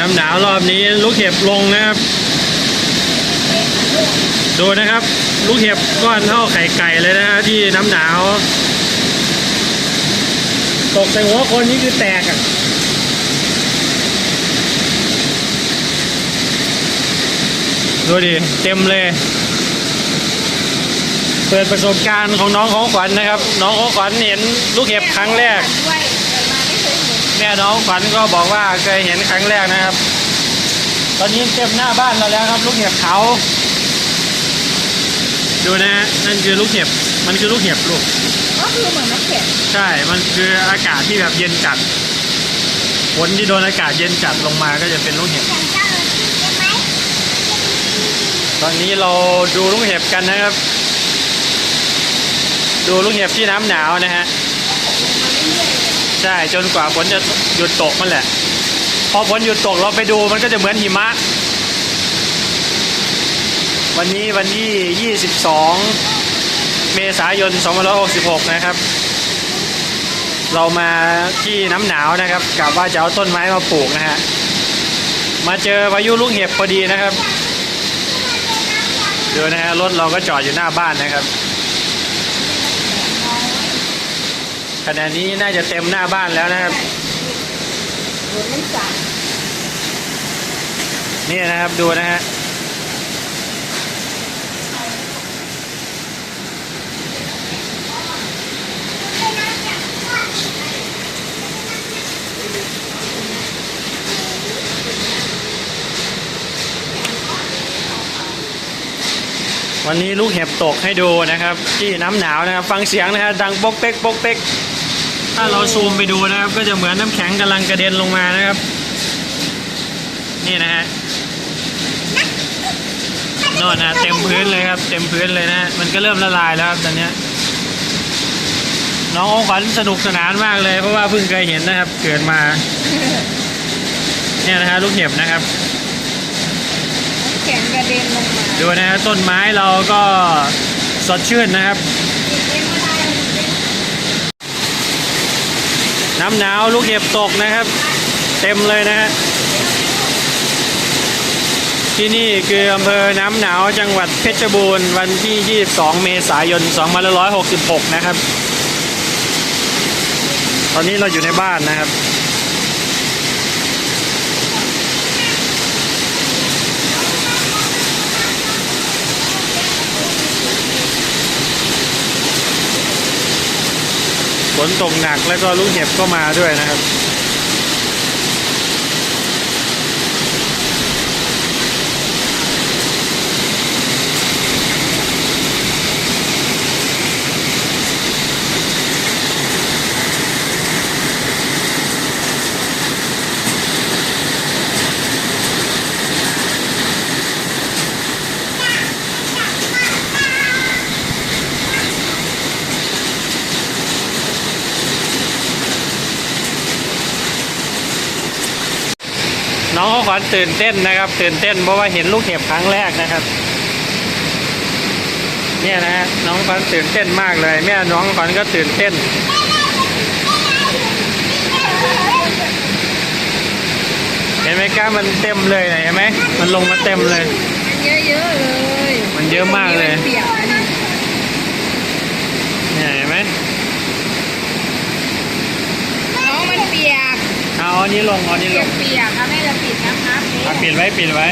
ำหนาวรอบนี้ลูกเห็บลงนะครับดูนะครับลูกเห็บก้อนเท่าไข่ไก่เลยนะฮะที่น้ำหนาวตกใส่หัวคนนี่คือแตกอ่ะดูดิเต็มเลยเปิดประสบการณ์ของน้องของขวัญนะครับน้องของขวัญเห็นลูกเห็บครั้งแรกแม่น้องขวัญก็บอกว่าเคยเห็นครั้งแรกนะครับตอนนี้เต็มหน้าบ้านเราแล้วครับลูกเห็บเขาดูนะนั่นคือลูกเห็บมันคือลูกเห็บลูกก็คือเหมือนน้ำแข็งใช่มันคืออากาศที่แบบเย็นจัดฝนที่โดนอากาศเย็นจัดลงมาก็จะเป็นลูกเห็บตอนนี้เราดูลูกเห็บกันนะครับดูลูกเห็บที่น้ำหนาวนะฮะใช่จนกว่าฝนจะหยุดตกมันแหละพอฝนหยุดตกเราไปดูมันก็จะเหมือนหิมะวันนี้วันที่22เมษายน2566นะครับเรามาที่น้ำหนาวนะครับกะว่าจะเอาต้นไม้มาปลูกนะฮะมาเจอพายุลูกเห็บพอดีนะครับดูนะฮะรถเราก็จอดอยู่หน้าบ้านนะครับขณะนี้น่าจะเต็มหน้าบ้านแล้วนะครับนี่นะครับดูนะฮะวันนี้ลูกเห็บตกให้ดูนะครับที่น้ำหนาวนะครับฟังเสียงนะครับดังป๊กเป๊กป๊กเป๊กถ้าเราซูมไปดูนะครับก็จะเหมือนน้ำแข็งกำลังกระเด็นลงมานะครับนี่นะฮะโน่นนะเต็มพื้นเลยครับเต็มพื้นเลยนะมันก็เริ่มละลายแล้วครับตอนนี้น้ององขวัญสนุกสนานมากเลยเพราะว่าเพิ่งเคยเห็นนะครับเกิดมาเนี่ยนะฮะลูกเห็บนะครับแข็งกระเด็นลงมาดูนะฮะต้นไม้เราก็สดชื่นนะครับน้ำหนาวลูกเห็บตกนะครับเต็มเลยนะฮะที่นี่คืออำเภอน้ำหนาวจังหวัดเพชรบูรณ์วันที่22เมษายน2566นะครับตอนนี้เราอยู่ในบ้านนะครับฝนตกหนักแล้วก็ลูกเห็บก็มาด้วยนะครับน้องเขาขวัญตื่นเต้นนะครับตื่นเต้นเพราะว่าเห็นลูกเห็บครั้งแรกนะครับเนี่ยนะน้องขวัญตื่นเต้นมากเลยแม่น้องขวัญก็ตื่นเต้นเห็นไหมก้ามันเต็มเลยเห็นไหมมันลงมาเต็มเลยเยอะๆเลยมันเยอะมากเลยเนี่ยเห็นไหมน้องมันเปียกเอาอันนี้ลงเอาอันนี้ลงเปียกค่ะแม่จะปิดนะคะปิดไว้